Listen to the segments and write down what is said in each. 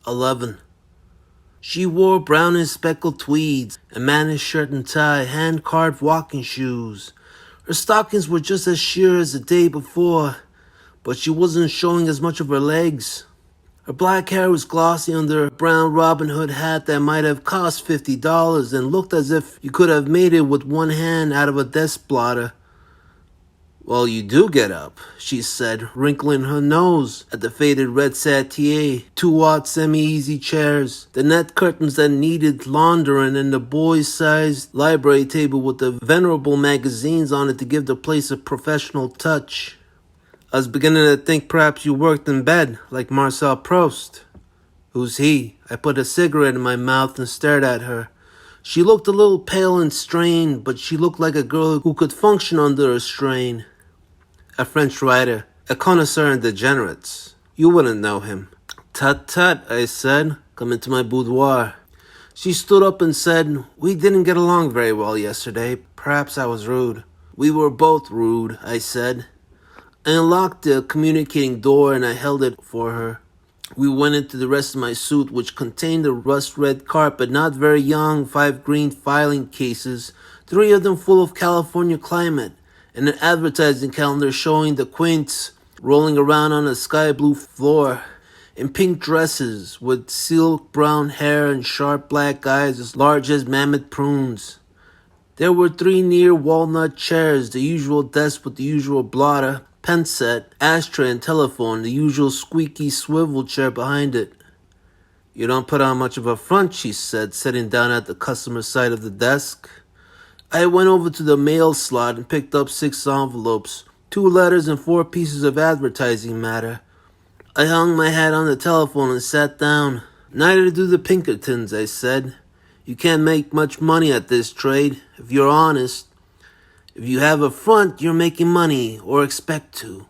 11. She wore brown and speckled tweeds, a mannish shirt and tie, hand-carved walking shoes. Her stockings were just as sheer as the day before, but she wasn't showing as much of her legs. Her black hair was glossy under a brown Robin Hood hat that might have cost $50 and looked as if you could have made it with one hand out of a desk blotter. "Well, you do get up," she said, wrinkling her nose at the faded red settee, 2-watt semi-easy chairs, the net curtains that needed laundering, and the boy-sized library table with the venerable magazines on it to give the place a professional touch. "I was beginning to think perhaps you worked in bed, like Marcel Proust." "Who's he?" I put a cigarette in my mouth and stared at her. She looked a little pale and strained, but she looked like a girl who could function under a strain. "A French writer, a connoisseur in degenerates. You wouldn't know him." "Tut tut," I said. "Come into my boudoir." She stood up and said, "We didn't get along very well yesterday. Perhaps I was rude." "We were both rude," I said. I unlocked the communicating door and I held it for her. We went into the rest of my suite, which contained a rust-red carpet, not very young, 5 green filing cases, 3 of them full of California climate, and an advertising calendar showing the quaints rolling around on a sky-blue floor, in pink dresses, with silk brown hair and sharp black eyes as large as mammoth prunes. There were 3 near walnut chairs, the usual desk with the usual blotter, pen set, ashtray and telephone, the usual squeaky swivel chair behind it. "You don't put on much of a front," she said, sitting down at the customer side of the desk. I went over to the mail slot and picked up 6 envelopes, 2 letters and 4 pieces of advertising matter. I hung my hat on the telephone and sat down. "Neither do the Pinkertons," I said. "You can't make much money at this trade, if you're honest. If you have a front, you're making money, or expect to."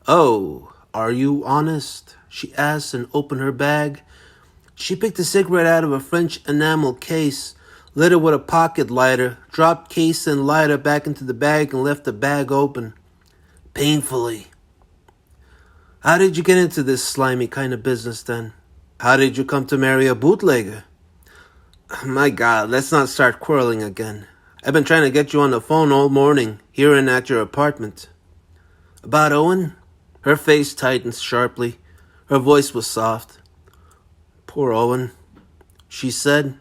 "Oh, are you honest?" she asked and opened her bag. She picked a cigarette out of a French enamel case, lit it with a pocket lighter, dropped case and lighter back into the bag and left the bag open. Painfully. "How did you get into this slimy kind of business then? How did you come to marry a bootlegger?" "My God, let's not start quarreling again. I've been trying to get you on the phone all morning, here and at your apartment." "About Owen?" Her face tightened sharply. Her voice was soft. "Poor Owen," she said.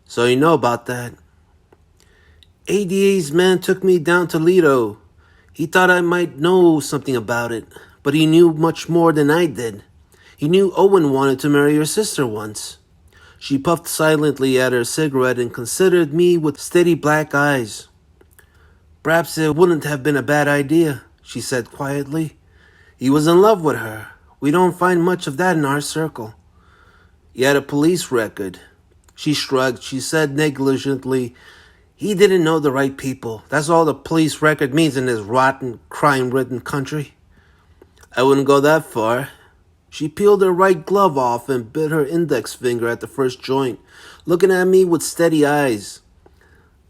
"So you know about that." "ADA's man took me down to Lido. He thought I might know something about it, but he knew much more than I did. He knew Owen wanted to marry your sister once." She puffed silently at her cigarette and considered me with steady black eyes. "Perhaps it wouldn't have been a bad idea," she said quietly. "He was in love with her. We don't find much of that in our circle." "He had a police record." She shrugged. She said negligently, "He didn't know the right people. That's all the police record means in this rotten, crime-ridden country." "I wouldn't go that far." She peeled her right glove off and bit her index finger at the first joint, looking at me with steady eyes.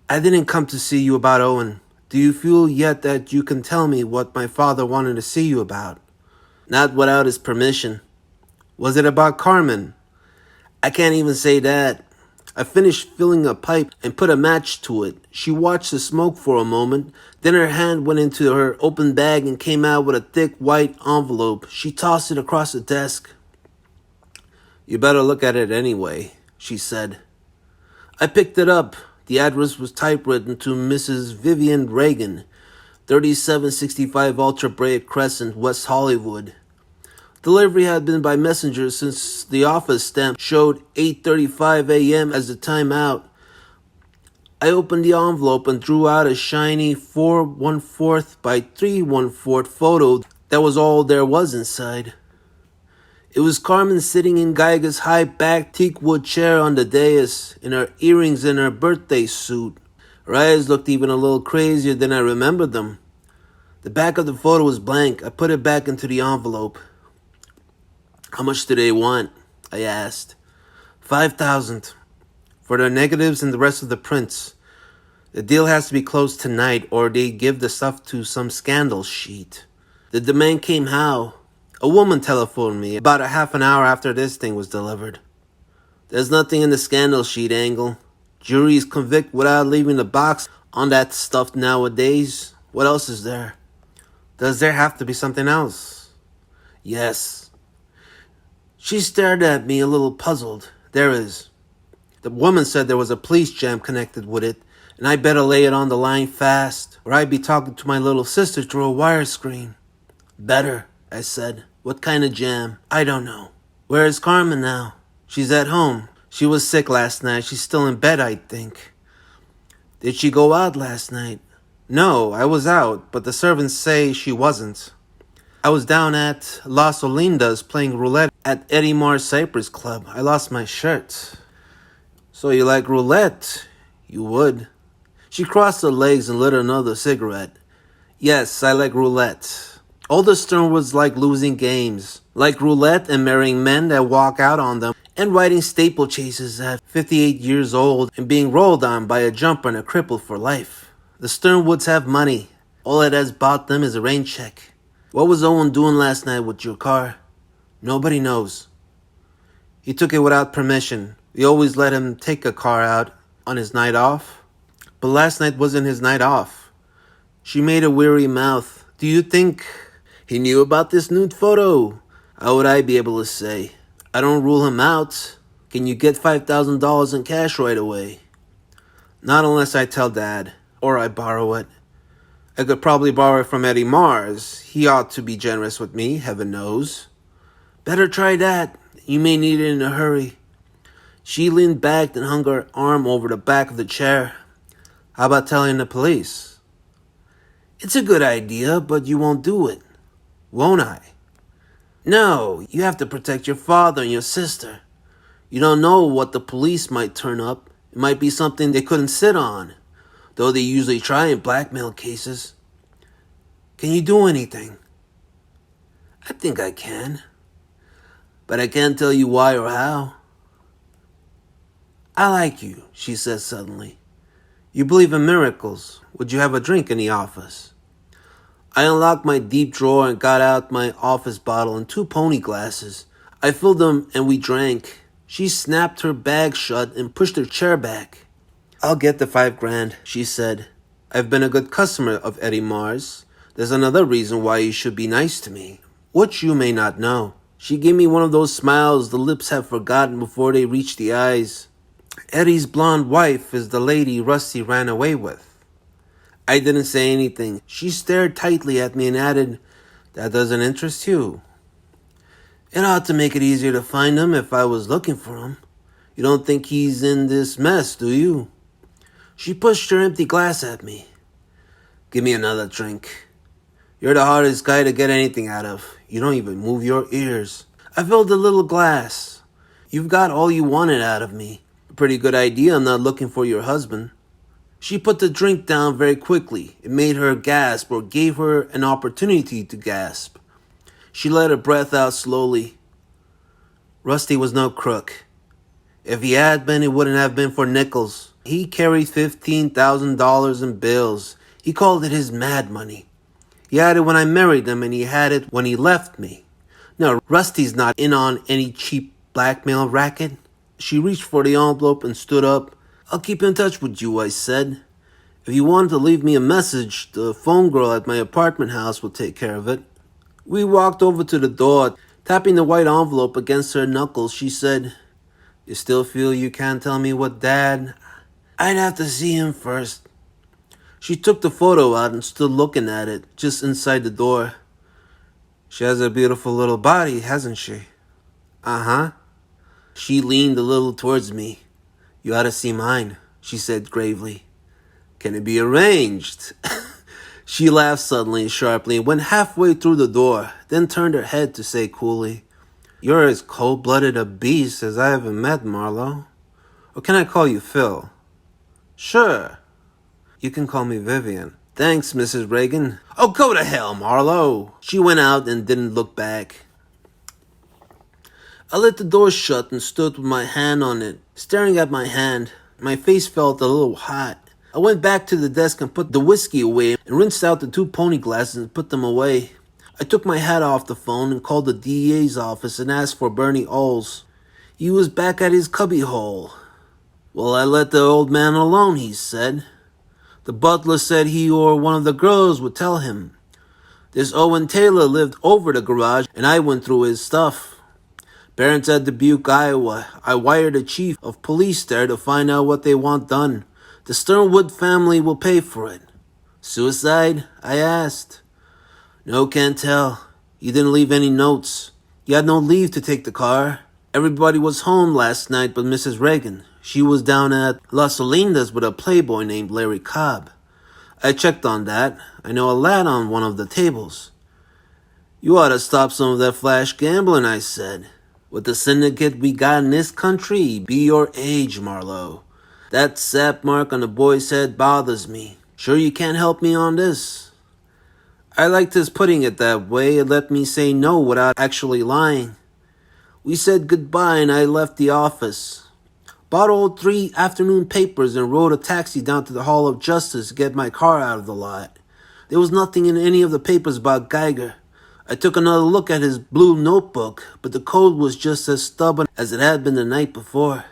"I didn't come to see you about Owen. Do you feel yet that you can tell me what my father wanted to see you about?" "Not without his permission." "Was it about Carmen?" "I can't even say that." I finished filling a pipe and put a match to it. She watched the smoke for a moment. Then her hand went into her open bag and came out with a thick white envelope. She tossed it across the desk. "You better look at it anyway," she said. I picked it up. The address was typewritten to Mrs. Vivian Reagan, 3765 Ultra Brea Crescent, West Hollywood. Delivery had been by messenger since the office stamp showed 8:35 a.m. as the time out. I opened the envelope and drew out a shiny 4¼ by 3¼ photo. That was all there was inside. It was Carmen sitting in Geiger's high-backed teakwood chair on the dais, in her earrings and her birthday suit. Her eyes looked even a little crazier than I remembered them. The back of the photo was blank. I put it back into the envelope. "How much do they want?" I asked. $5,000 for the negatives and the rest of the prints. The deal has to be closed tonight or they give the stuff to some scandal sheet. The demand came how? A woman telephoned me about a half an hour after this thing was delivered. There's nothing in the scandal sheet, Angle. Juries convict without leaving the box on that stuff nowadays. What else is there? Does there have to be something else? Yes. She stared at me a little puzzled. There is. The woman said there was a police jam connected with it, and I better lay it on the line fast, or I'd be talking to my little sister through a wire screen. Better, I said. What kind of jam? I don't know. Where is Carmen now? She's at home. She was sick last night. She's still in bed, I think. Did she go out last night? No, I was out, but the servants say she wasn't. I was down at Las Olindas playing roulette at Eddie Mar's Cypress Club. I lost my shirt. So you like roulette? You would. She crossed her legs and lit another cigarette. Yes, I like roulette. Older Sternwoods like losing games, like roulette and marrying men that walk out on them, and riding steeplechases at 58 years old and being rolled on by a jumper and a cripple for life. The Sternwoods have money. All it has bought them is a rain check. What was Owen doing last night with your car? Nobody knows. He took it without permission. We always let him take a car out on his night off. But last night wasn't his night off. She made a weary mouth. Do you think he knew about this nude photo? How would I be able to say? I don't rule him out. Can you get $5,000 in cash right away? Not unless I tell Dad, or I borrow it. I could probably borrow it from Eddie Mars. He ought to be generous with me, heaven knows. Better try that. You may need it in a hurry. She leaned back and hung her arm over the back of the chair. How about telling the police? It's a good idea, but you won't do it. Won't I? No, you have to protect your father and your sister. You don't know what the police might turn up. It might be something they couldn't sit on, though they usually try in blackmail cases. Can you do anything? I think I can, but I can't tell you why or how. I like you, she said suddenly. You believe in miracles. Would you have a drink in the office? I unlocked my deep drawer and got out my office bottle and 2 pony glasses. I filled them and we drank. She snapped her bag shut and pushed her chair back. I'll get the $5,000, she said. I've been a good customer of Eddie Mars. There's another reason why you should be nice to me, which you may not know. She gave me one of those smiles the lips have forgotten before they reach the eyes. Eddie's blonde wife is the lady Rusty ran away with. I didn't say anything. She stared tightly at me and added, That doesn't interest you. It ought to make it easier to find him if I was looking for him. You don't think he's in this mess, do you? She pushed her empty glass at me. Give me another drink. You're the hardest guy to get anything out of. You don't even move your ears. I filled the little glass. You've got all you wanted out of me. A pretty good idea I'm not looking for your husband. She put the drink down very quickly. It made her gasp or gave her an opportunity to gasp. She let her breath out slowly. Rusty was no crook. If he had been, it wouldn't have been for nickels. He carried $15,000 in bills. He called it his mad money. He had it when I married him, and he had it when he left me. No, Rusty's not in on any cheap blackmail racket. She reached for the envelope and stood up. I'll keep in touch with you, I said. If you wanted to leave me a message, the phone girl at my apartment house will take care of it. We walked over to the door. Tapping the white envelope against her knuckles, she said, You still feel you can't tell me what Dad? I'd have to see him first. She took the photo out and stood looking at it, just inside the door. She has a beautiful little body, hasn't she? Uh-huh. She leaned a little towards me. You ought to see mine, she said gravely. Can it be arranged? She laughed suddenly and sharply and went halfway through the door, then turned her head to say coolly, You're as cold-blooded a beast as I ever met, Marlowe. Or can I call you Phil? Sure. You can call me Vivian. Thanks, Mrs. Reagan. Oh, go to hell, Marlowe. She went out and didn't look back. I let the door shut and stood with my hand on it, staring at my hand. My face felt a little hot. I went back to the desk and put the whiskey away and rinsed out the 2 pony glasses and put them away. I took my hat off the phone and called the DEA's office and asked for Bernie Oles. He was back at his cubbyhole. Well, I let the old man alone, he said. The butler said he or one of the girls would tell him. This Owen Taylor lived over the garage, and I went through his stuff. Parents at Dubuque, Iowa. I wired the chief of police there to find out what they want done. The Sternwood family will pay for it. Suicide? I asked. No, can't tell. He didn't leave any notes. He had no leave to take the car. Everybody was home last night but Mrs. Reagan. She was down at Las Olindas with a playboy named Larry Cobb. I checked on that. I know a lad on one of the tables. You ought to stop some of that flash gambling, I said. With the syndicate we got in this country, be your age, Marlowe. That sap mark on the boy's head bothers me. Sure you can't help me on this? I liked his putting it that way. It let me say no without actually lying. We said goodbye and I left the office. Bought all 3 afternoon papers and rode a taxi down to the Hall of Justice to get my car out of the lot. There was nothing in any of the papers about Geiger. I took another look at his blue notebook, but the code was just as stubborn as it had been the night before.